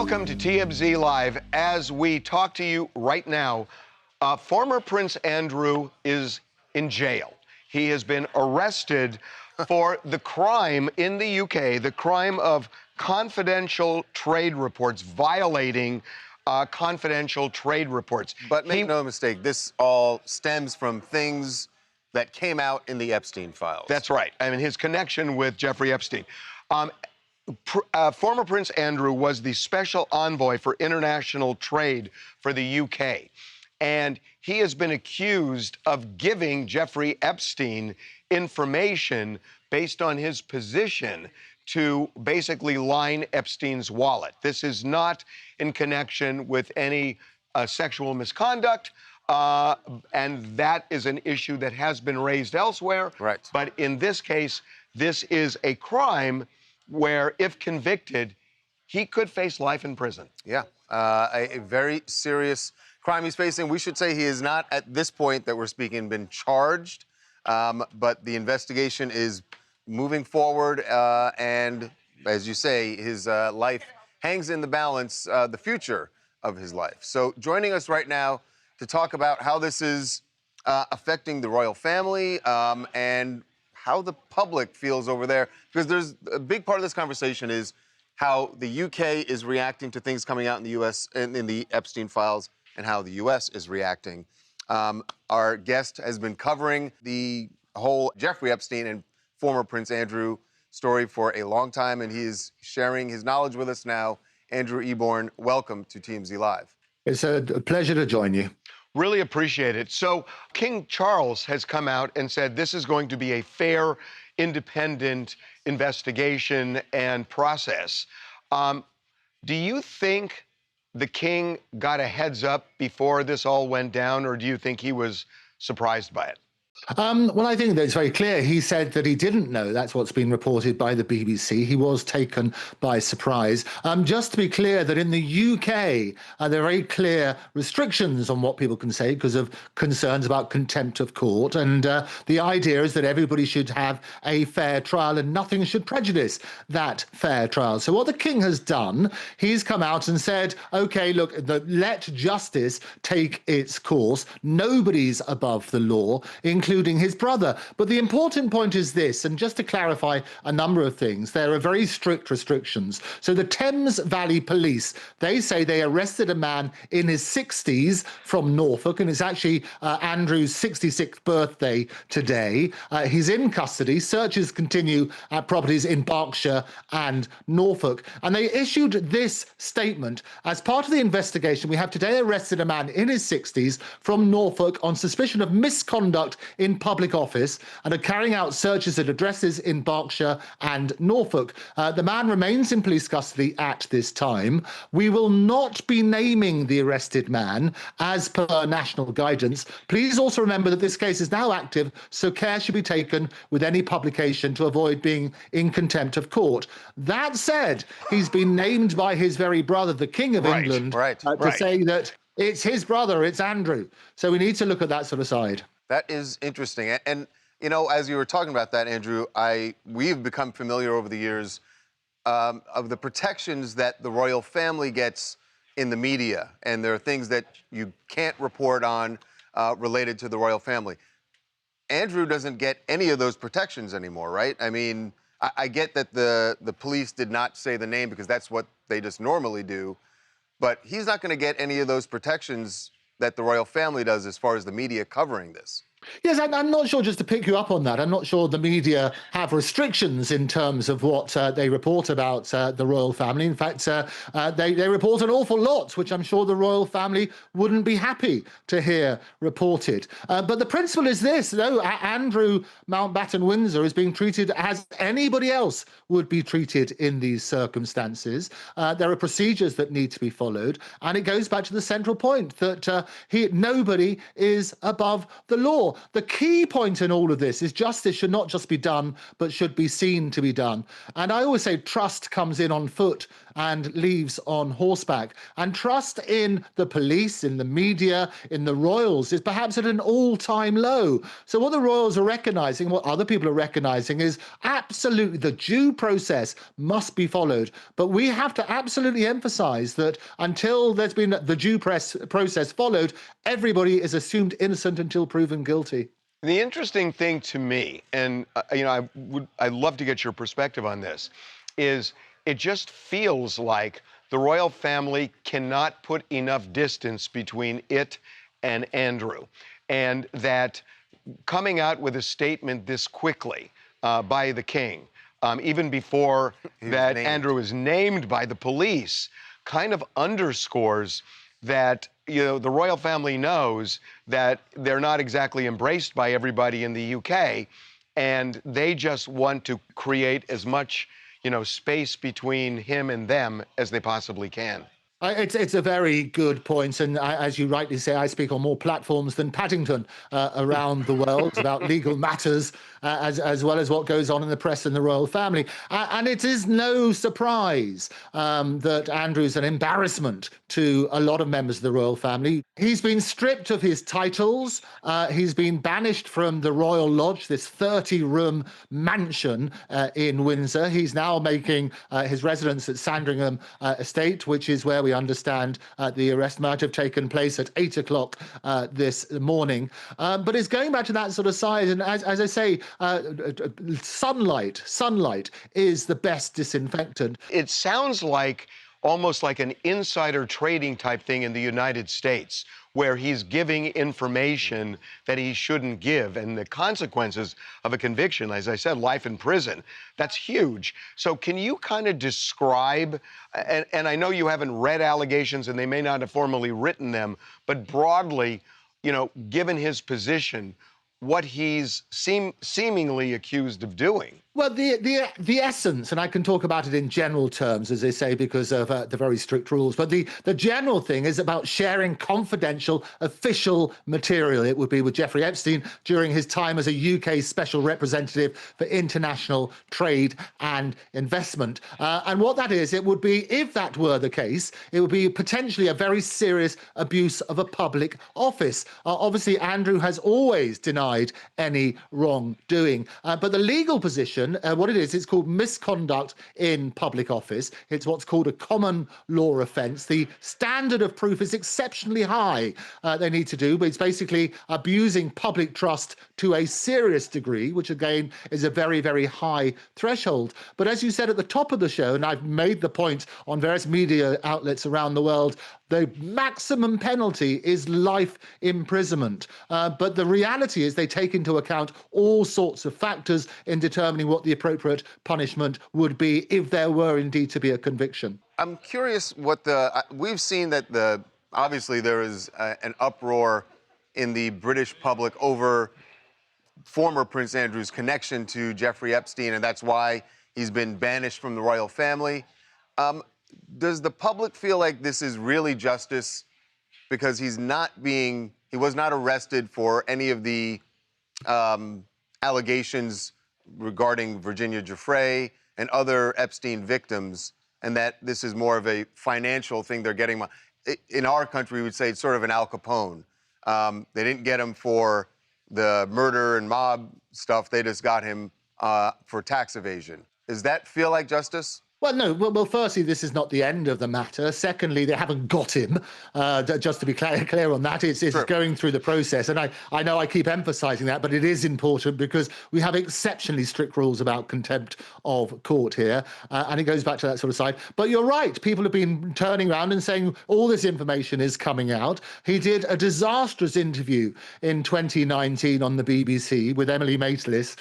Welcome to TMZ Live. As we talk to you right now, former Prince Andrew is in jail. He has been arrested for the crime in the UK, the crime of confidential trade reports, violating confidential trade reports. But make no mistake, this all stems from things that came out in the Epstein files. That's right. I mean, his connection with Jeffrey Epstein. Former Prince Andrew was the special envoy for international trade for the UK. And he has been accused of giving Jeffrey Epstein information based on his position to basically line Epstein's wallet. This is not in connection with any sexual misconduct, and that is an issue that has been raised elsewhere. Right. But in this case, this is a crime where, if convicted, he could face life in prison. Yeah, a very serious crime he's facing. We should say he is not, at this point that we're speaking, been charged, but the investigation is moving forward, and as you say, his life hangs in the balance, the future of his life. So joining us right now to talk about how this is affecting the royal family and how the public feels over there, because there's a big part of this conversation is how the UK is reacting to things coming out in the US, in the Epstein files, and how the US is reacting. Our guest has been covering the whole Jeffrey Epstein and former Prince Andrew story for a long time, and he is sharing his knowledge with us now. Andrew Eborn, welcome to TMZ Live. It's a pleasure to join you. Really appreciate it. So King Charles has come out and said this is going to be a fair, independent investigation and process. Do you think the king got a heads up before this all went down, or do you think he was surprised by it? Well, I think that it's very clear. He said that he didn't know. That's what's been reported by the BBC. He was taken by surprise. Just to be clear, that in the UK, there are very clear restrictions on what people can say because of concerns about contempt of court. And the idea is that everybody should have a fair trial and nothing should prejudice that fair trial. So what the king has done, he's come out and said, OK, look, let justice take its course. Nobody's above the law, including his brother. But the important point is this, and just to clarify a number of things, there are very strict restrictions. So the Thames Valley Police, they say they arrested a man in his 60s from Norfolk, and it's actually Andrew's 66th birthday today. He's in custody. Searches continue at properties in Berkshire and Norfolk. And they issued this statement. As part of the investigation, we have today arrested a man in his 60s from Norfolk on suspicion of misconduct in public office and are carrying out searches at addresses in Berkshire and Norfolk. The man remains in police custody at this time. We will not be naming the arrested man as per national guidance. Please also remember that this case is now active, so care should be taken with any publication to avoid being in contempt of court. That said, he's been named by his very brother, the King of England, to say that it's his brother, it's Andrew. So we need to look at that sort of side. That is interesting. And you know, as you were talking about that, Andrew, we've become familiar over the years of the protections that the royal family gets in the media. And there are things that you can't report on related to the royal family. Andrew doesn't get any of those protections anymore, right? I mean, I get that the police did not say the name because that's what they just normally do. But he's not going to get any of those protections that the royal family does as far as the media covering this. Yes, I'm not sure, just to pick you up on that, I'm not sure the media have restrictions in terms of what they report about the royal family. In fact, they report an awful lot, which I'm sure the royal family wouldn't be happy to hear reported. But the principle is this, though, Andrew Mountbatten-Windsor is being treated as anybody else would be treated in these circumstances. There are procedures that need to be followed, and it goes back to the central point that nobody is above the law. The key point in all of this is justice should not just be done, but should be seen to be done. And I always say trust comes in on foot and leaves on horseback. And trust in the police, in the media, in the royals is perhaps at an all-time low. So what the royals are recognizing, what other people are recognizing, is absolutely the due process must be followed. But we have to absolutely emphasize that until there's been the due process followed, everybody is assumed innocent until proven guilty. The interesting thing to me, and I'd love to get your perspective on this, is it just feels like the royal family cannot put enough distance between it and Andrew, and that coming out with a statement this quickly by the king, even before that Andrew is named by the police, kind of underscores that the royal family knows that they're not exactly embraced by everybody in the UK, and they just want to create as much space between him and them as they possibly can. It's a very good point, and as you rightly say, I speak on more platforms than Paddington around the world about legal matters, as well as what goes on in the press and the royal family. And it is no surprise that Andrew's an embarrassment to a lot of members of the royal family. He's been stripped of his titles. He's been banished from the Royal Lodge, this 30-room mansion in Windsor. He's now making his residence at Sandringham Estate, which is where we understand the arrest might have taken place at 8 o'clock this morning. But it's going back to that sort of side. And as I say, sunlight is the best disinfectant. It sounds like almost like an insider trading type thing in the United States, where he's giving information that he shouldn't give. And the consequences of a conviction, as I said, life in prison, that's huge. So can you kind of describe, and I know you haven't read allegations and they may not have formally written them, but broadly, given his position, what he's seemingly accused of doing? Well, the essence, and I can talk about it in general terms, as they say, because of the very strict rules, but the general thing is about sharing confidential official material. It would be with Jeffrey Epstein during his time as a UK special representative for international trade and investment. And what that is, it would be, if that were the case, it would be potentially a very serious abuse of a public office. Obviously, Andrew has always denied any wrongdoing, but the legal position, what it is, it's called misconduct in public office. It's what's called a common law offence. The standard of proof is exceptionally high, they need to do, but it's basically abusing public trust to a serious degree, which again is a very, very high threshold. But as you said at the top of the show, and I've made the point on various media outlets around the world, the maximum penalty is life imprisonment. But the reality is they take into account all sorts of factors in determining what the appropriate punishment would be if there were indeed to be a conviction. I'm curious what we've seen that obviously there is an uproar in the British public over former Prince Andrew's connection to Jeffrey Epstein, and that's why he's been banished from the royal family. Does the public feel like this is really justice because he was not arrested for any of the allegations regarding Virginia Giuffre and other Epstein victims, and that this is more of a financial thing they're getting? In our country, we would say it's sort of an Al Capone. They didn't get him for the murder and mob stuff. They just got him for tax evasion. Does that feel like justice? Well, no. Well, firstly, this is not the end of the matter. Secondly, they haven't got him. Just to be clear on that, it's going through the process. And I know I keep emphasising that, but it is important because we have exceptionally strict rules about contempt of court here. And it goes back to that sort of side. But you're right. People have been turning around and saying all this information is coming out. He did a disastrous interview in 2019 on the BBC with Emily Maitlis,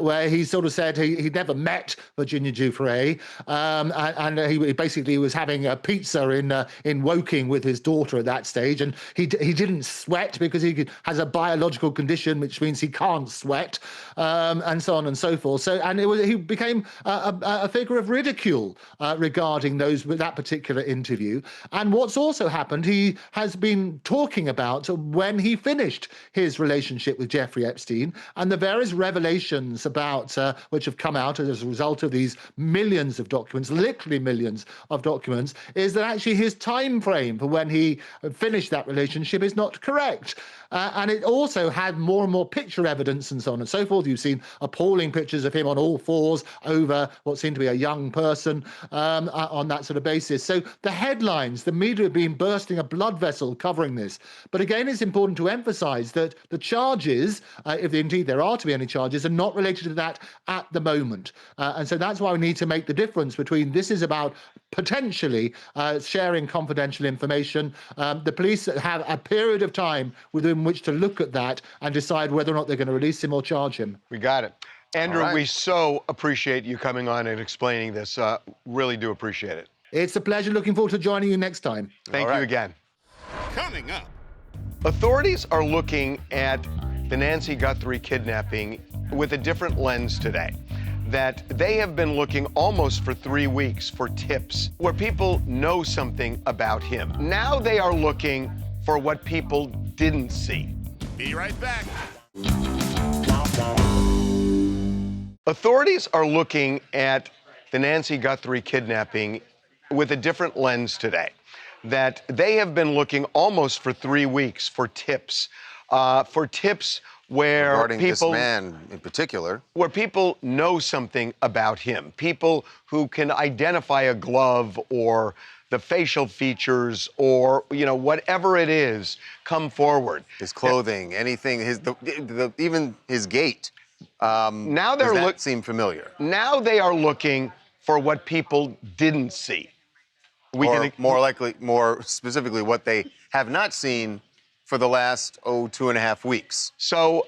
where he sort of said he'd never met Virginia Giuffre. And he basically was having a pizza in Woking with his daughter at that stage, and he didn't sweat because he has a biological condition which means he can't sweat, and so on and so forth. So, and he became a figure of ridicule regarding that particular interview. And what's also happened, he has been talking about when he finished his relationship with Jeffrey Epstein and the various revelations about which have come out as a result of these millions of documents documents, literally millions of documents, is that actually his time frame for when he finished that relationship is not correct. And it also had more and more picture evidence and so on and so forth. You've seen appalling pictures of him on all fours over what seemed to be a young person on that sort of basis. So the headlines, the media have been bursting a blood vessel covering this. But again, it's important to emphasize that the charges, if indeed there are to be any charges, are not related to that at the moment. And so that's why we need to make the difference between this is about potentially sharing confidential information. The police have a period of time within which to look at that and decide whether or not they're going to release him or charge him. We got it. Andrew, right. we so appreciate you coming on and explaining this. Really do appreciate it. It's a pleasure. Looking forward to joining you next time. Thank you again. Coming up. Authorities are looking at the Nancy Guthrie kidnapping with a different lens today. That they have been looking almost for 3 weeks for tips where people know something about him. Now they are looking for what people didn't see. Be right back. Authorities are looking at the Nancy Guthrie kidnapping with a different lens today. That they have been looking almost for 3 weeks for tips where Regarding people, this man in particular, where people know something about him, people who can identify a glove or the facial features or, you know, whatever it is, come forward. his clothing, anything, even his gait. Now they're does that seem familiar? Now they are looking for what people didn't see. More specifically, what they have not seen for the last 2.5 weeks. So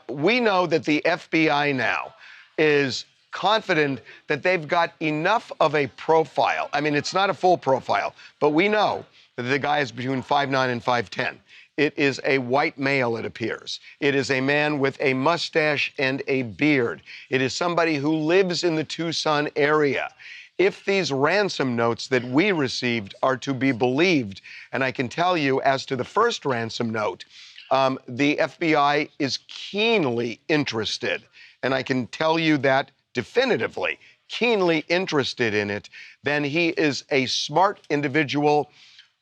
we know that the FBI now is confident that they've got enough of a profile. I mean, it's not a full profile, but we know that the guy is between 5'9" and 5'10". It is a white male, it appears. It is a man with a mustache and a beard. It is somebody who lives in the Tucson area. If these ransom notes that we received are to be believed, and I can tell you as to the first ransom note, the FBI is keenly interested, and I can tell you that definitively, keenly interested in it, then he is a smart individual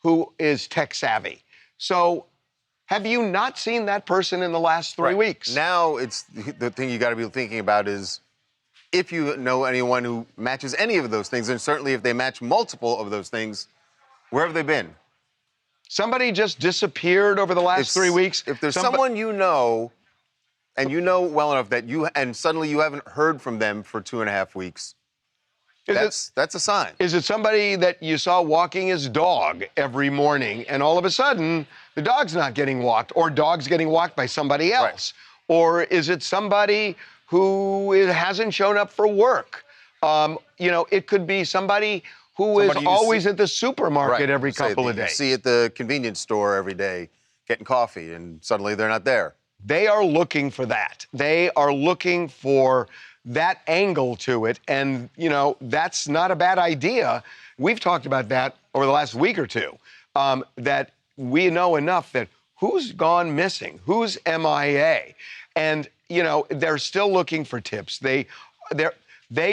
who is tech savvy. So have you not seen that person in the last 3 weeks? Now it's the thing you got to be thinking about is if you know anyone who matches any of those things, and certainly if they match multiple of those things, where have they been? Somebody just disappeared over the last 3 weeks. If there's someone you know, and you know well enough that and suddenly you haven't heard from them for 2.5 weeks, that's a sign. Is it somebody that you saw walking his dog every morning, and all of a sudden the dog's not getting walked, or dog's getting walked by somebody else? Right. Or is it somebody who hasn't shown up for work? You know, it could be somebody who is always at the supermarket every couple of days. You see at the convenience store every day getting coffee, and suddenly they're not there. They are looking for that. They are looking for that angle to it, and, you know, that's not a bad idea. We've talked about that over the last week or two, that we know enough that who's gone missing, who's MIA, and, you know, they're still looking for tips. They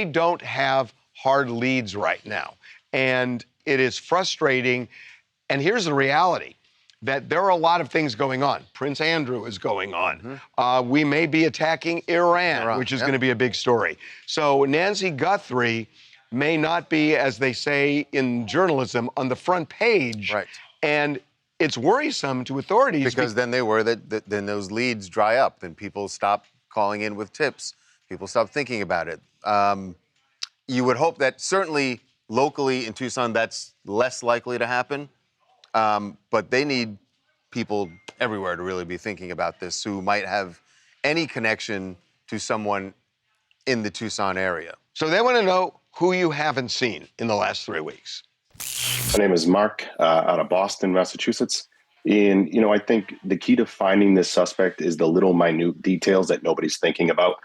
don't have hard leads right now, and it is frustrating. And here's the reality, that there are a lot of things going on. Prince Andrew is going on. Mm-hmm. We may be attacking Iran, which is going to be a big story. So Nancy Guthrie may not be, as they say in journalism, on the front page. Right. And it's worrisome to authorities. Because then then those leads dry up. Then people stop calling in with tips. People stop thinking about it. You would hope that certainly locally in Tucson, that's less likely to happen. But they need people everywhere to really be thinking about this who might have any connection to someone in the Tucson area. So they want to know who you haven't seen in the last 3 weeks. My name is Mark, out of Boston, Massachusetts. And, you know, I think the key to finding this suspect is the little minute details that nobody's thinking about.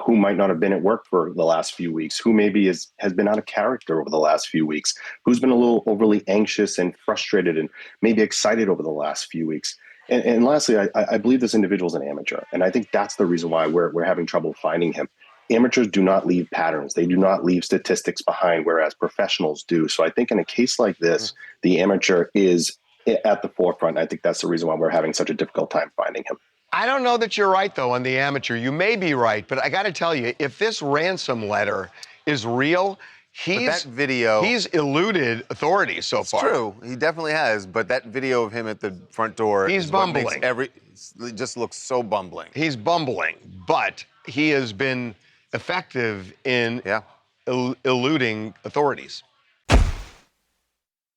Who might not have been at work for the last few weeks, who maybe has been out of character over the last few weeks, who's been a little overly anxious and frustrated and maybe excited over the last few weeks. And lastly, I believe this individual is an amateur. And I think that's the reason why we're having trouble finding him. amateurs do not leave patterns. They do not leave statistics behind, whereas professionals do. So I think in a case like this, the amateur is at the forefront. I think that's the reason why we're having such a difficult time finding him. I don't know that you're right, though, on the amateur. You may be right, but I got to tell you, if this ransom letter is real, he's eluded authorities so far. It's true. He definitely has. But that video of him at the front door He's is what makes bumbling. it just looks so bumbling. He's bumbling, but he has been effective in eluding authorities.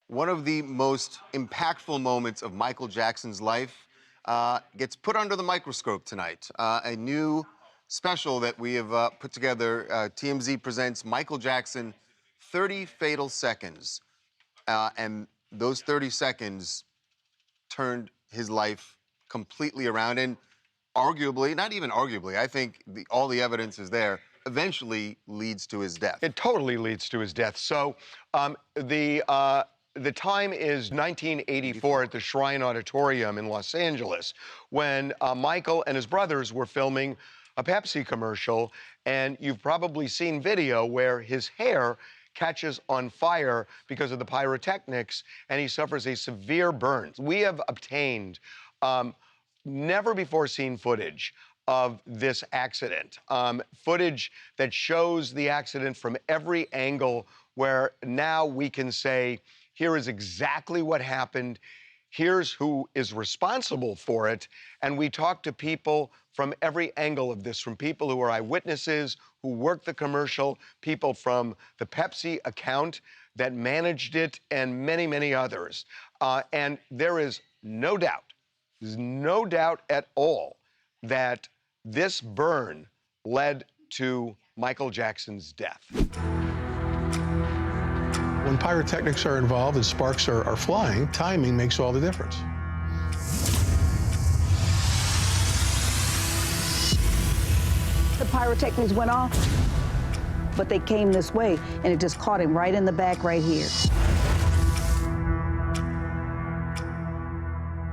One of the most impactful moments of Michael Jackson's life gets put under the microscope tonight. A new special that we have put together, TMZ presents Michael Jackson, 30 Fatal Seconds. And those 30 seconds turned his life completely around. And arguably, not even arguably, I think all the evidence is there, eventually leads to his death. It totally leads to his death. So the time is 1984 at the Shrine Auditorium in Los Angeles when Michael and his brothers were filming a Pepsi commercial, and you've probably seen video where his hair catches on fire because of the pyrotechnics, and he suffers a severe burn. We have obtained never before seen footage of this accident, footage that shows the accident from every angle, where now we can say, here is exactly what happened, here's who is responsible for it, and we talk to people from every angle of this, from people who are eyewitnesses, who worked the commercial, people from the Pepsi account that managed it, and many, many others. And there is no doubt, there's no doubt at all that this burn led to Michael Jackson's death. When pyrotechnics are involved and sparks are flying, timing makes all the difference. The pyrotechnics went off, but they came this way, and it just caught him right in the back right here.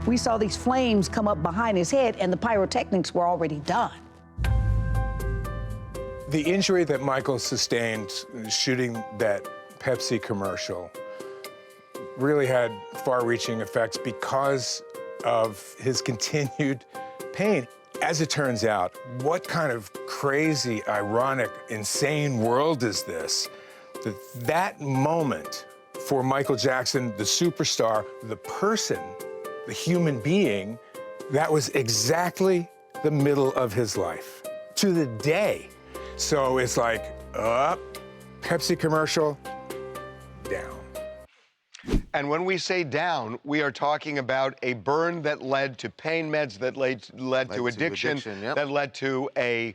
We saw these flames come up behind his head, and the pyrotechnics were already done. The injury that Michael sustained shooting that Pepsi commercial really had far-reaching effects because of his continued pain. As it turns out, what kind of crazy, ironic, insane world is this? That moment for Michael Jackson, the superstar, the person, the human being, that was exactly the middle of his life, to the day. So it's like, up, Pepsi commercial, down. And when we say down, we are talking about a burn that led to pain meds, that led to addiction, that led to an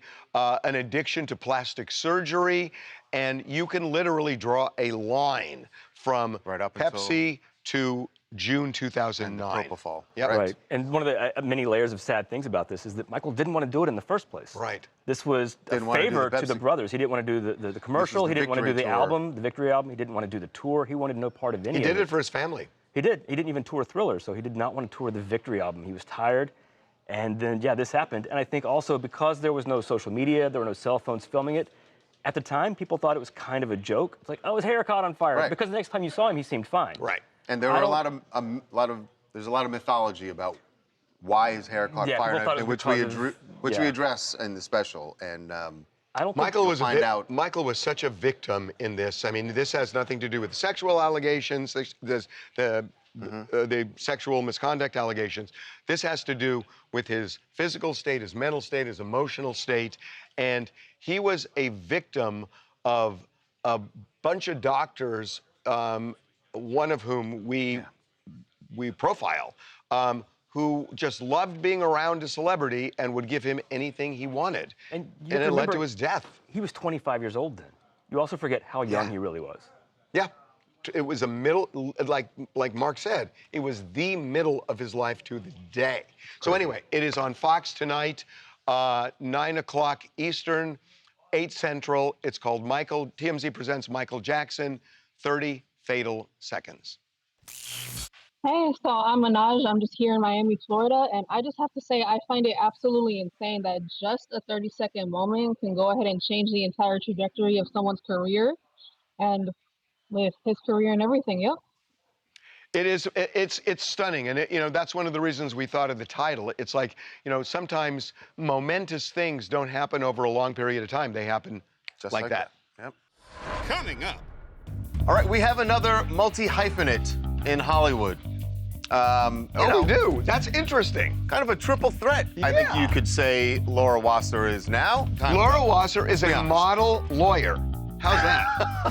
addiction to plastic surgery. And you can literally draw a line from Pepsi to June 2009. Propofol. Yep. Right. And one of the many layers of sad things about this is that Michael didn't want to do it in the first place. Right. This was a favor to the brothers. He didn't want to do the commercial. He didn't want to do the album, the Victory album. He didn't want to do the tour. He wanted no part of any of it. He did it for his family. He did. He didn't even tour Thriller, so he did not want to tour the Victory album. He was tired. And then, yeah, this happened. And I think also because there was no social media, there were no cell phones filming it, at the time, people thought it was kind of a joke. It's like, oh, his hair caught on fire. Right. Because the next time you saw him, he seemed fine. Right. And there were there's a lot of mythology about why his hair caught fire, and which we address in the special. And I don't think Michael was such a victim in this. I mean, this has nothing to do with sexual allegations, the sexual misconduct allegations. This has to do with his physical state, his mental state, his emotional state. And he was a victim of a bunch of doctors, one of whom we profile, who just loved being around a celebrity and would give him anything he wanted. And it led to his death. He was 25 years old then. You also forget how young he really was. Yeah. It was a middle, like Mark said, it was the middle of his life to the day. So anyway, it is on Fox tonight, 9 o'clock Eastern, 8 Central. It's called TMZ presents Michael Jackson, 30 Fatal Seconds. Hey, so I'm Minaj. I'm just here in Miami, Florida, and I just have to say I find it absolutely insane that just a 30-second moment can go ahead and change the entire trajectory of someone's career and with his career and everything. Yep. It is. It's stunning, and that's one of the reasons we thought of the title. It's like sometimes momentous things don't happen over a long period of time. They happen Just like that. Yep. Coming up. All right, we have another multi-hyphenate in Hollywood. We do. That's interesting. Kind of a triple threat, I think you could say Laura Wasser is now. Laura Wasser is a model lawyer. How's that?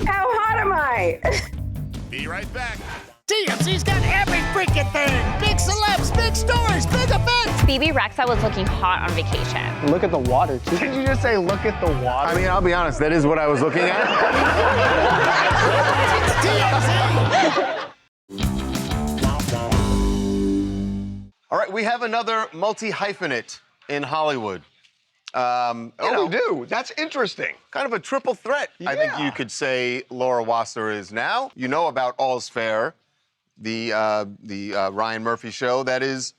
How hot am I? Be right back. TMZ's got every freaking thing. Big celebs, big stories, big events. BB Rexa was looking hot on vacation. Look at the water, too. Did you just say look at the water? I mean, I'll be honest, that is what I was looking at. All right, we have another multi-hyphenate in Hollywood. We do. That's interesting. Kind of a triple threat, I think you could say Laura Wasser is now. You know about All's Fair, the Ryan Murphy show that is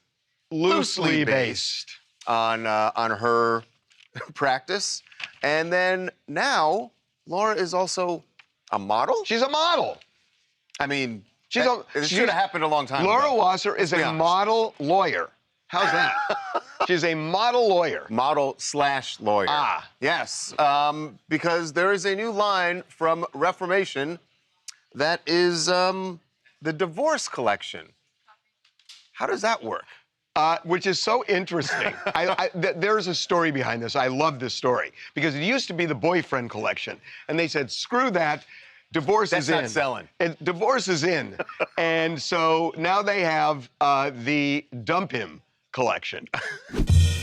loosely based on her practice. And then now, Laura is also a model? She's a model. I mean, it should have happened a long time Laura ago. Wasser is a model lawyer. How's that? She's a model lawyer. Model/lawyer. Ah. Yes, because there is a new line from Reformation that is the divorce collection. How does that work? Which is so interesting. There's a story behind this. I love this story because it used to be the boyfriend collection, and they said, screw that. Divorce is in. That's not selling. Divorce is in. And so now they have the dump him collection.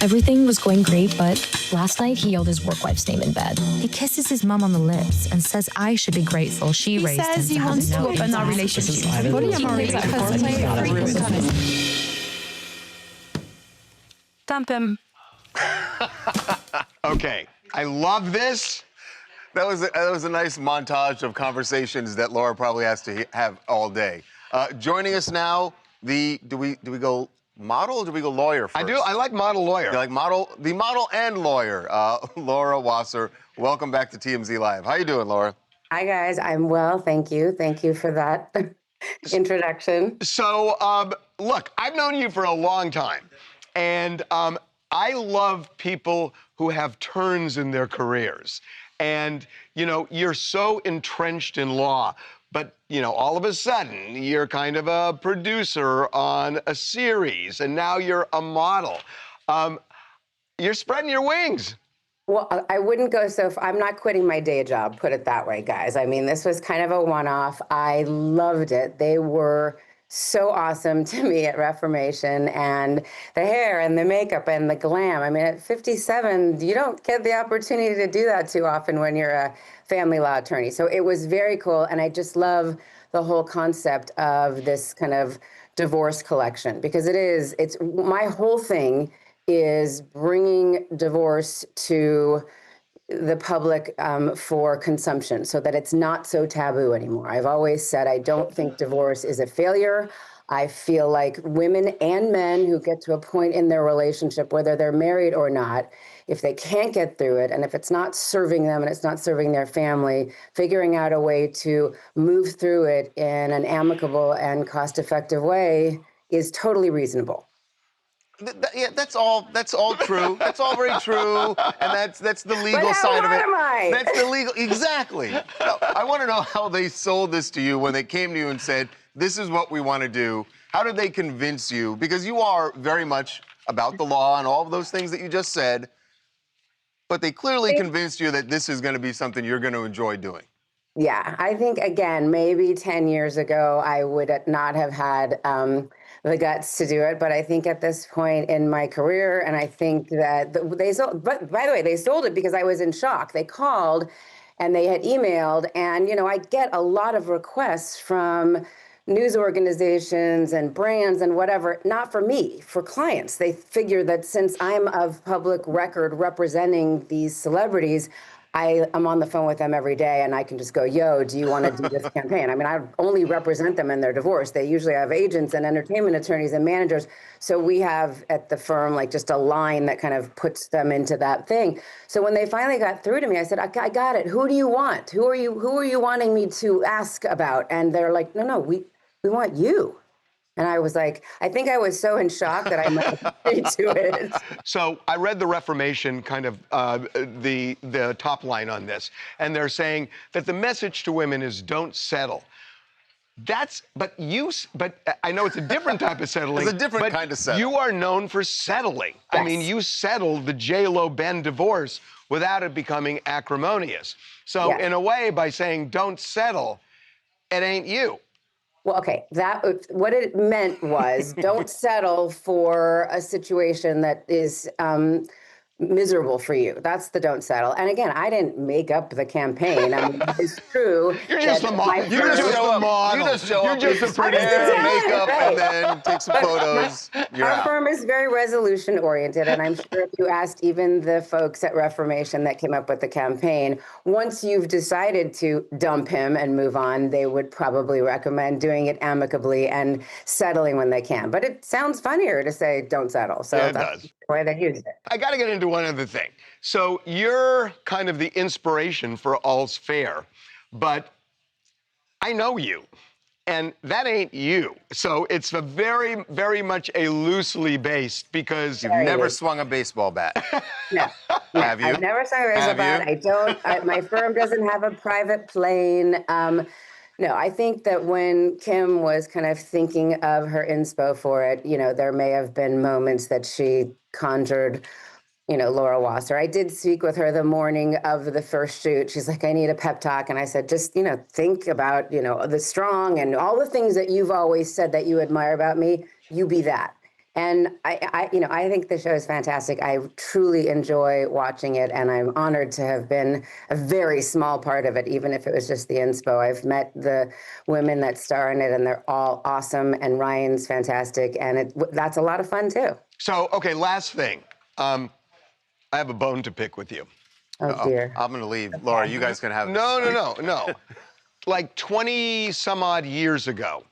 Everything was going great, but last night he yelled his work wife's name in bed. He kisses his mom on the lips and says I should be grateful she raised him. He says he wants to open our relationship. Dump him. Okay, I love this. That was a nice montage of conversations that Laura probably has to have all day. Joining us now, do we go model or do we go lawyer first? I do. I like model lawyer. You like the model and lawyer, Laura Wasser. Welcome back to TMZ Live. How you doing, Laura? Hi, guys. I'm well. Thank you. Thank you for that introduction. So, look, I've known you for a long time, and I love people who have turns in their careers. And, you're so entrenched in law, but, all of a sudden, you're kind of a producer on a series, and now you're a model. You're spreading your wings. Well, I wouldn't go so far. I'm not quitting my day job, put it that way, guys. I mean, this was kind of a one-off. I loved it. They were so awesome to me at Reformation, and the hair and the makeup and the glam. I mean, at 57, you don't get the opportunity to do that too often when you're a family law attorney. So it was very cool, and I just love the whole concept of this kind of divorce collection, because it's my whole thing is bringing divorce to the public for consumption so that it's not so taboo anymore. I've always said I don't think divorce is a failure. I feel like women and men who get to a point in their relationship, whether they're married or not, if they can't get through it, and if it's not serving them and it's not serving their family, figuring out a way to move through it in an amicable and cost-effective way is totally reasonable. Yeah, that's all true. That's all very true, and that's the legal side of it. Am I? That's the legal, exactly. No, I want to know how they sold this to you when they came to you and said, "This is what we want to do." How did they convince you? Because you are very much about the law and all of those things that you just said, but they clearly convinced you that this is going to be something you're going to enjoy doing. Yeah, I think, again, maybe 10 years ago, I would not have had the guts to do it. But I think at this point in my career, and I think that they sold, but by the way, they sold it because I was in shock. They called and they had emailed, and, I get a lot of requests from news organizations and brands and whatever, not for me, for clients. They figure that since I'm of public record representing these celebrities, I'm on the phone with them every day, and I can just go, yo, do you want to do this campaign? I mean, I only represent them in their divorce. They usually have agents and entertainment attorneys and managers. So we have at the firm like just a line that kind of puts them into that thing. So when they finally got through to me, I said, I got it. Who do you want? Who are you wanting me to ask about? And they're like, no, we want you. And I was like, I think I was so in shock that I might have agreed to it. So I read the Reformation kind of the top line on this, and they're saying that the message to women is don't settle. But I know it's a different type of settling. It's a different kind of settling. You are known for settling. Yes. I mean, you settled the J.Lo Ben divorce without it becoming acrimonious. So Yes. in a way, by saying don't settle, it ain't you. Well, okay, what it meant was don't settle for a situation that is miserable for you. That's the don't settle. And again, I didn't make up the campaigin. I mean, it's true. You're just a model. You just show up. You just show up. You're just a pretty hair, makeup, right. and then take some photos. You're Our out. firm is very resolution oriented, and I'm sure if you asked even the folks at Reformation that came up with the campaign, once you've decided to dump him and move on, they would probably recommend doing it amicably and settling when they can. But it sounds funnier to say don't settle. So Yeah, it that's does. the way they used it. I got to get into one other thing. So you're kind of the inspiration for All's Fair, but I know you, and that ain't you. So it's a very, very much a loosely based because You've never swung a baseball bat. No. Have you? I've never sung a baseball Have bat. you? I don't. My firm doesn't have a private plane. No, I think that when Kim was kind of thinking of her inspo for it, there may have been moments that she conjured, Laura Wasser. I did speak with her the morning of the first shoot. She's like, I need a pep talk. And I said, just, think about, the strong and all the things that you've always said that you admire about me, you be that. And I think the show is fantastic. I truly enjoy watching it, and I'm honored to have been a very small part of it, even if it was just the inspo. I've met the women that star in it, and they're all awesome, and Ryan's fantastic, and that's a lot of fun, too. So, okay, last thing. I have a bone to pick with you. Oh, dear. I'm going to leave. Laura, you guys can have this. No. Like 20 some odd years ago,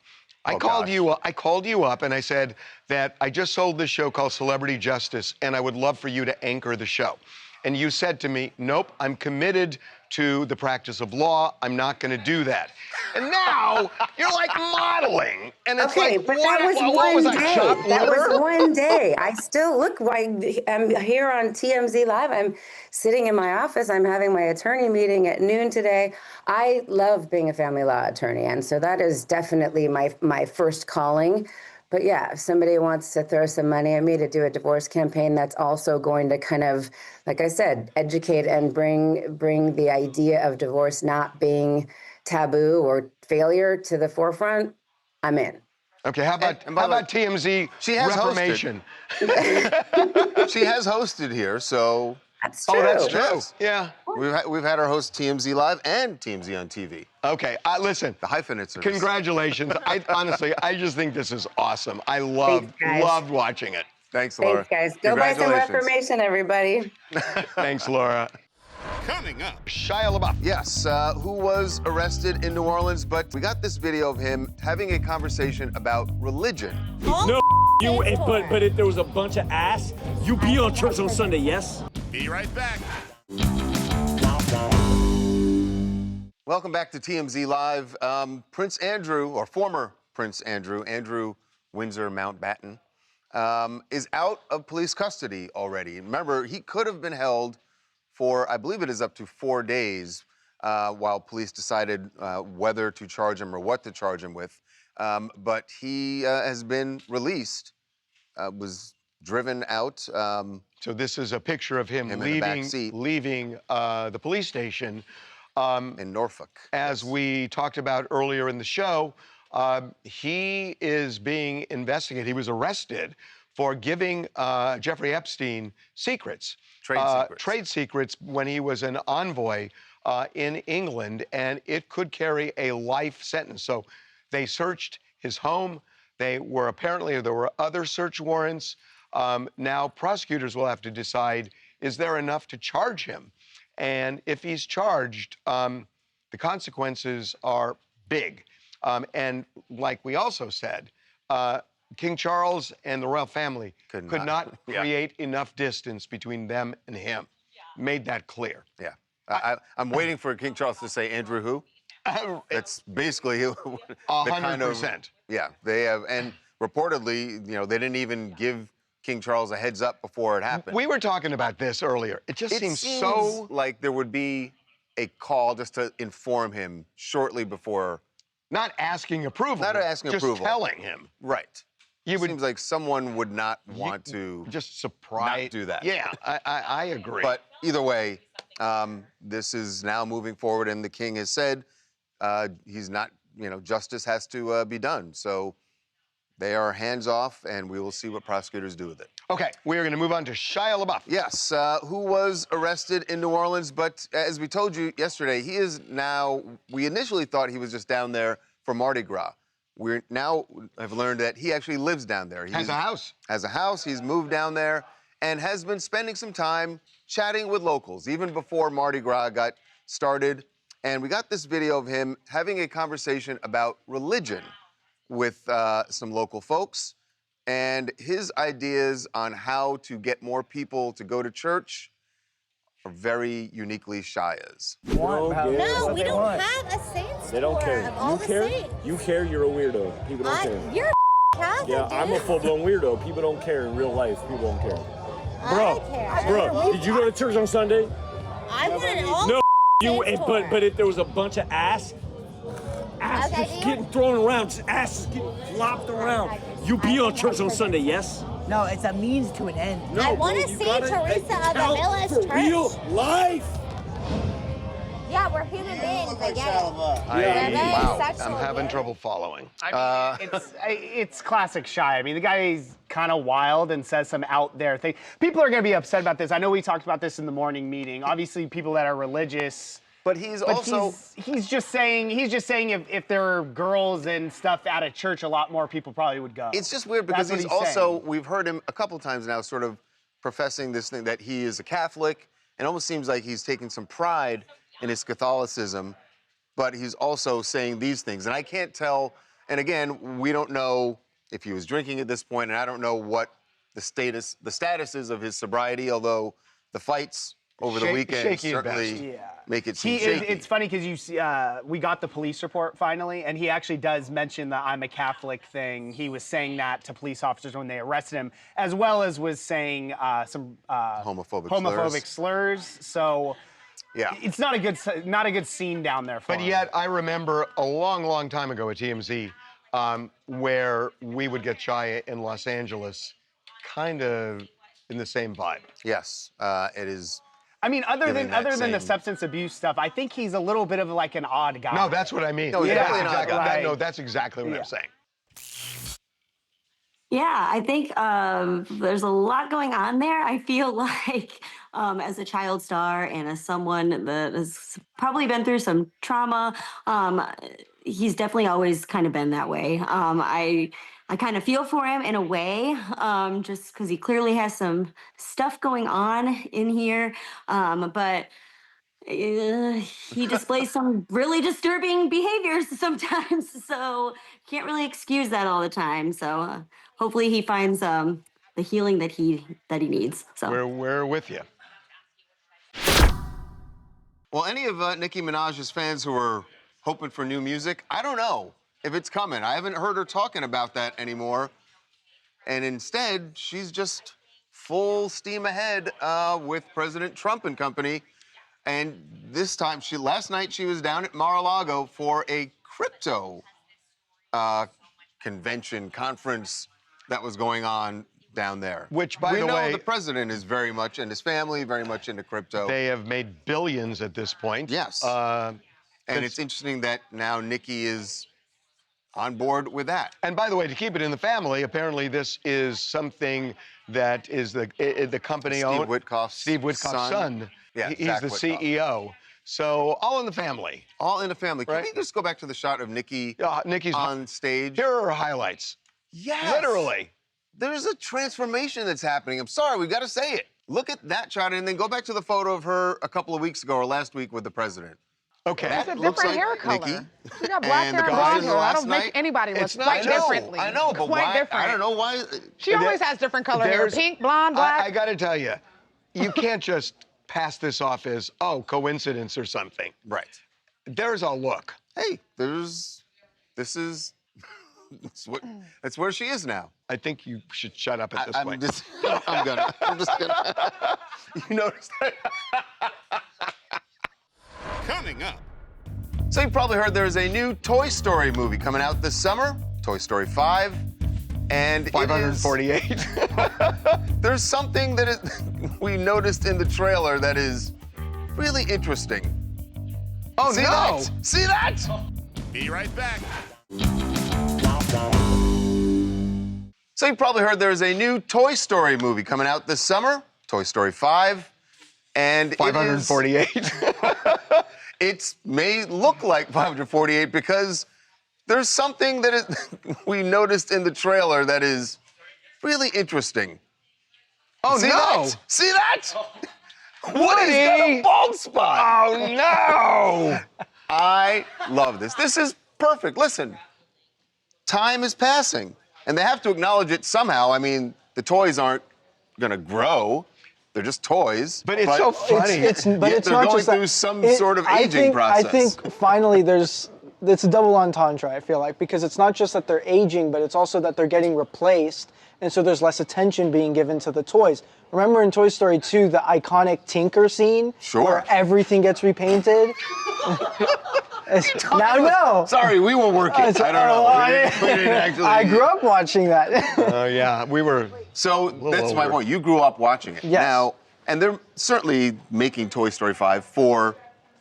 I called you up and I said that I just sold this show called Celebrity Justice and I would love for you to anchor the show. And you said to me, nope, I'm committed to the practice of law. I'm not going to do that. And now you're like modeling. And it's Okay, like, but what, that was what was one I, day. chopped That liver? was one day. I still look like I'm here on TMZ Live. I'm sitting in my office. I'm having my attorney meeting at noon today. I love being a family law attorney, and so that is definitely my first calling. But yeah, if somebody wants to throw some money at me to do a divorce campaign, that's also going to kind of, like I said, educate and bring the idea of divorce not being taboo or failure to the forefront, I'm in. Okay, how about TMZ She has Reformation? She has hosted here, so. That's true. Oh, that's true. Yes. Yeah. We've had her host TMZ Live and TMZ on TV. Okay, listen. The hyphenates are Congratulations. Honestly, I just think this is awesome. I Thanks, guys. loved watching it. Thanks, Laura. Thanks, guys. Go buy some Congratulations. Reformation, everybody. Thanks, Laura. Coming up. Shia LaBeouf. Yes, who was arrested in New Orleans, but we got this video of him having a conversation about religion. No, you, but if there was a bunch of ass, you be on church on Sunday, yes? Be right back. Welcome back to TMZ Live. Prince Andrew, or former Prince Andrew Windsor Mountbatten, is out of police custody already. Remember, he could have been held for, I believe it is up to 4 days, while police decided whether to charge him or what to charge him with. But he has been released, was driven out. So this is a picture of him in the back seat. leaving the police station. In Norfolk. As we talked about earlier in the show, he is being investigated. He was arrested for giving Jeffrey Epstein secrets. Trade secrets when he was an envoy in England, and it could carry a life sentence. So they searched his home. There were other search warrants. Now prosecutors will have to decide, is there enough to charge him? And if he's charged, the consequences are big. And like we also said, King Charles and the royal family could not create enough distance between them and him. Made that clear. Yeah. I'm waiting for King Charles to say Andrew who? That's basically the kind of 100%. Yeah, they have, and reportedly, you know, they didn't even give King Charles a heads up before it happened. We were talking about this earlier. It just seems so like there would be a call just to inform him shortly before. Not asking approval. Not asking approval. Just telling him. Right. It seems like someone would not want to just surprise. Not do that. Yeah, I agree. But either way, this is now moving forward, and the king has said he's not, you know, justice has to be done. So they are hands off, and we will see what prosecutors do with it. Okay, we are going to move on to Shia LaBeouf. Yes, who was arrested in New Orleans, but as we told you yesterday, he is now, we initially thought he was just down there for Mardi Gras. We now have learned that he actually lives down there. Has a house. Has a house, he's moved down there, and has been spending some time chatting with locals, even before Mardi Gras got started. And we got this video of him having a conversation about religion with some local folks and his ideas on how to get more people to go to church are very uniquely Shia's. No, we don't have a saints They don't care. of all You the care? saints. You care, you're a weirdo. People don't care. You're a Catholic, Yeah, I'm a dude. full-blown weirdo. People don't care in real life. People don't care. I care. Bro, did you go to church on Sunday? I went all No, you. saints But if there was a bunch of ass Okay, just getting thrown around, just ass getting flopped around. You be on church on Sunday, yes? No, it's a means to an end. No, I want to see Teresa of Avila's church. Real life. Yeah, we're human beings. I get it. Wow, I'm having trouble following. I mean, it's classic Shia. I mean, the guy is kind of wild and says some out there things. People are going to be upset about this. I know we talked about this in the morning meeting. Obviously, people that are religious. But he's also he's just saying if there are girls and stuff out of church, a lot more people probably would go. It's just weird because That's he's what also, saying. we've heard him a couple times now sort of professing this thing that he is a Catholic. It almost seems like he's taking some pride in his Catholicism, but he's also saying these things. And I can't tell, and again, we don't know if he was drinking at this point, and I don't know what the status is of his sobriety, although the fights over the weekend certainly make it seem shaky. It's funny because you see, we got the police report finally, and he actually does mention the "I'm a Catholic" thing. He was saying that to police officers when they arrested him, as well as was saying some homophobic slurs. So, yeah, it's not a good scene down there for him. But yet, I remember a long, long time ago at TMZ where we would get Shia in Los Angeles, kind of in the same vibe. Yes, it is. I mean, other than the substance abuse stuff, I think he's a little bit of like an odd guy. No, that's what I mean. No, he's definitely an odd guy. No, that's exactly what I'm saying. Yeah, I think there's a lot going on there. I feel like as a child star and as someone that has probably been through some trauma, he's definitely always kind of been that way. I kind of feel for him in a way, just because he clearly has some stuff going on in here. But he displays some really disturbing behaviors sometimes, so can't really excuse that all the time. So hopefully he finds the healing that he needs. So we're with you. Well, any of Nicki Minaj's fans who are hoping for new music, I don't know if it's coming. I haven't heard her talking about that anymore. And instead, she's just full steam ahead with President Trump and company. And this time, last night she was down at Mar-a-Lago for a crypto conference that was going on down there. Which, by the way, we know the president is very much, and his family, very much into crypto. They have made billions at this point. Yes. And it's interesting that now Nicki is on board with that. And by the way, to keep it in the family, apparently this is something that is the company owned. Steve Witkoff's son. Yeah, he's Zach the Witkoff. CEO. So all in the family. All in the family. Right? Can we just go back to the shot of Nicki's on stage? Here are her highlights. Yes. Literally. There's a transformation that's happening. I'm sorry, we've got to say it. Look at that shot, and then go back to the photo of her a couple of weeks ago or last week with the president. Okay. It's a looks different like hair color. Nicki. She got black And hair the and guy blonde in the hair. I last don't make night, anybody look it's not- quite I know, differently. I know, but quite why? different. I don't know why. She always has different color hair. There's- Pink, blonde, black. I got to tell you, you can't just pass this off as, oh, coincidence or something. Right. There's a look. Hey, that's where she is now. I think you should shut up at this point. I'm just gonna. You noticed that? Coming up. So you probably heard there's a new Toy Story movie coming out this summer, Toy Story 5. And 548. There's something that we noticed in the trailer that is really interesting. Oh, See no. that? See that? Be right back. So you probably heard there's a new Toy Story movie coming out this summer, Toy Story 5. And 548. It may look like 548 because there's something that we noticed in the trailer that is really interesting. Oh, See no. that? See that? Woody's got a bald spot. Oh, no. I love this. This is perfect. Listen, time is passing, and they have to acknowledge it somehow. I mean, the toys aren't going to grow. They're just toys. But it's so funny. But it's they're not going just that. through some sort of aging I process. think finally it's a double entendre, I feel like, because it's not just that they're aging, but it's also that they're getting replaced, and so there's less attention being given to the toys. Remember in Toy Story 2, the iconic Tinker scene? Sure. Where everything gets repainted? Now no. Sorry, we were working. I don't know. We didn't actually. I grew up watching that. Oh, yeah. We were. So that's my point. You grew up watching it. Yes. Now, and they're certainly making Toy Story 5 for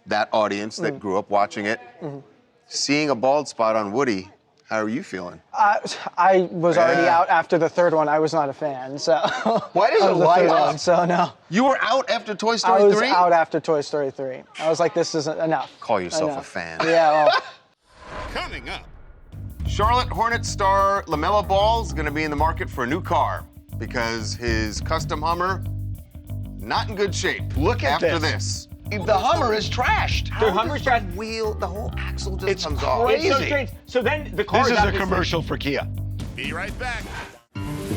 that audience that grew up watching it. Mm-hmm. Seeing a bald spot on Woody, how are you feeling? I was already out after the third one. I was not a fan, so. Why does it light up? So no. You were out after Toy I Story 3? was out after Toy Story 3. I was like, this isn't enough. Call yourself Enough. a fan. Yeah, well. Coming up. Charlotte Hornets star LaMelo Ball is going to be in the market for a new car because his custom Hummer, not in good shape. Look at after this. The Hummer is trashed. The Hummer's trashed. The whole axle just It's comes off. crazy. It's so strange. So then the car This is a obviously- commercial for Kia. Be right back.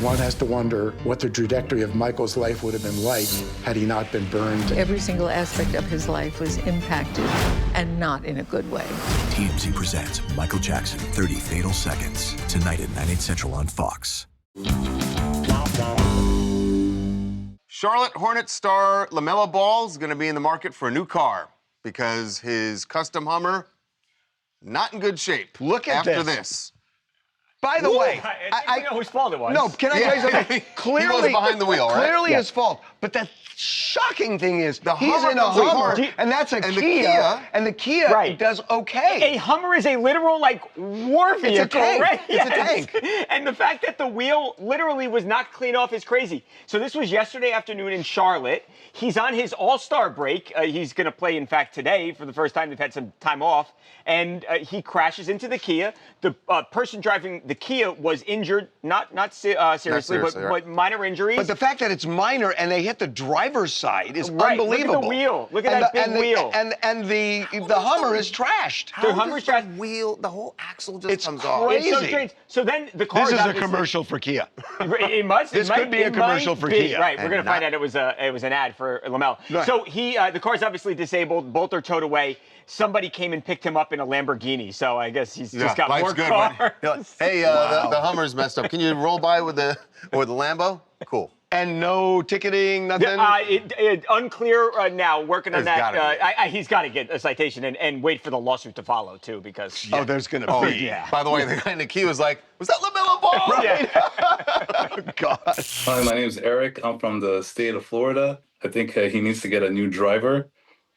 One has to wonder what the trajectory of Michael's life would have been like had he not been burned. Every single aspect of his life was impacted, and not in a good way. TMZ presents Michael Jackson, 30 Fatal Seconds, tonight at 9, 8 Central on Fox. Charlotte Hornets star LaMelo Ball is going to be in the market for a new car because his custom Hummer, not in good shape. Look at after this. this. By the way, I know whose fault it was. No, can I tell you something? Clearly, He wasn't behind the wheel, right? Clearly his fault. But the shocking thing is, he's Hummer in a comes Hummer, apart. and that's a And the Kia, Kia- and the Kia does okay. A Hummer is a literal, war It's a vehicle, tank. right? It's a tank. And the fact that the wheel literally was not clean off is crazy. So this was yesterday afternoon in Charlotte. He's on his all-star break. He's going to play, in fact, today for the first time. They've had some time off. And he crashes into the Kia. The person driving the Kia was injured, not seriously, but minor injuries. But the fact that it's minor and they hit the driver's side is Right, unbelievable. look at the wheel. Look at that big wheel. And the Hummer is trashed. The Hummer's trashed. The whole axle just comes off. Crazy. It's so strange. So then the car This is a obviously- commercial for Kia. It must. This could be a commercial for Kia. Right. We're And going to find out it was an ad for LaMelo. Right. So the car's obviously disabled. Both are towed away. Somebody came and picked him up in a Lamborghini. So I guess he's just got life's more good, cars. man. Hey, the Hummer's messed up. Can you roll by with the Lambo? Cool. And no ticketing, nothing? Unclear now, working on There's that. gotta He's got to get a citation and wait for the lawsuit to follow, too, because... Oh, there's going to be. Yeah. By the way, the guy in the Kia was like, was that LaMelo Ball? Right. God. Hi, my name is Eric. I'm from the state of Florida. I think he needs to get a new driver,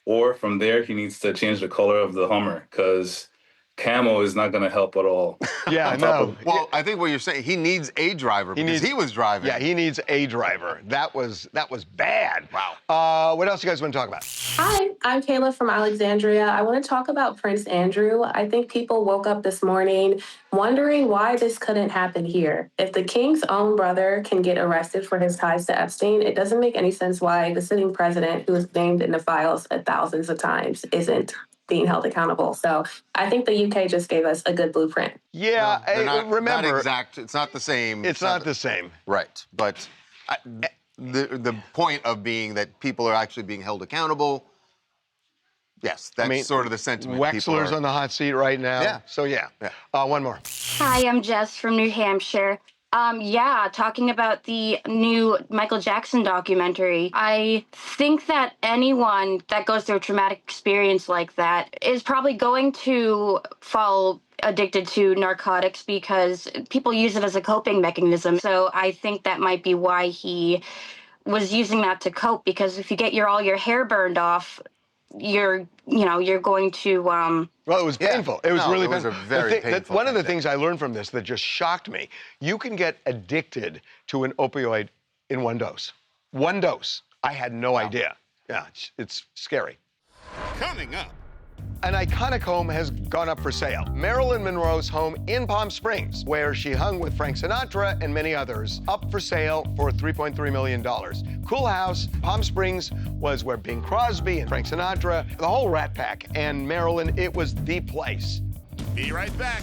or from there, he needs to change the color of the Hummer, because camo is not going to help at all. Yeah, no. Well, I think what you're saying, he needs a driver because he was driving. Yeah, he needs a driver. That was bad. Wow. What else you guys want to talk about? Hi, I'm Kayla from Alexandria. I want to talk about Prince Andrew. I think people woke up this morning wondering why this couldn't happen here. If the king's own brother can get arrested for his ties to Epstein, it doesn't make any sense why the sitting president, who is named in the files thousands of times, isn't being held accountable. So I think the UK just gave us a good blueprint. Yeah, remember, not exact. It's not the same. It's not the same. Right, but the point of being that people are actually being held accountable. Yes, that's sort of the sentiment. Wexler's on the hot seat right now. Yeah. So yeah. One more. Hi, I'm Jess from New Hampshire. Talking about the new Michael Jackson documentary. I think that anyone that goes through a traumatic experience like that is probably going to fall addicted to narcotics because people use it as a coping mechanism. So I think that might be why he was using that to cope, because if you get all your hair burned off, you're going to Well, it was painful. It was really painful. It was a very painful one of the things I learned from this that just shocked me, you can get addicted to an opioid in one dose. One dose. I had no idea. Yeah, it's scary. Coming up. An iconic home has gone up for sale. Marilyn Monroe's home in Palm Springs, where she hung with Frank Sinatra and many others, up for sale for $3.3 million. Cool house, Palm Springs was where Bing Crosby and Frank Sinatra, the whole Rat Pack, and Marilyn, it was the place. Be right back.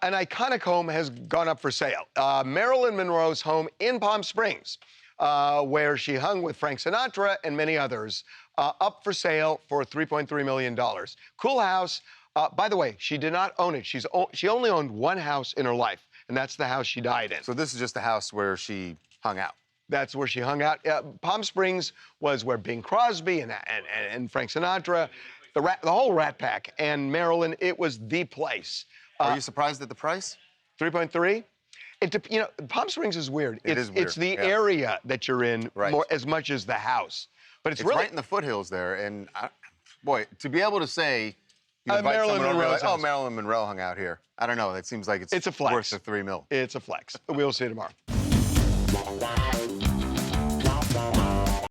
An iconic home has gone up for sale. Marilyn Monroe's home in Palm Springs, where she hung with Frank Sinatra and many others, up for sale for $3.3 million. Cool house. By the way, she did not own it. She only owned one house in her life, and that's the house she died in. So this is just the house where she hung out. That's where she hung out. Palm Springs was where Bing Crosby and Frank Sinatra, the whole Rat Pack, and Marilyn, it was the place. Are you surprised at the price? 3.3? Palm Springs is weird. It is weird. It's the area that you're in more as much as the house. But it's really right in the foothills there. And boy, to be able to say you invite Marilyn someone over, Monroe's like, house. Marilyn Monroe hung out here. I don't know. It seems like it's a flex. worth the $3 million. It's a flex. We'll see you tomorrow.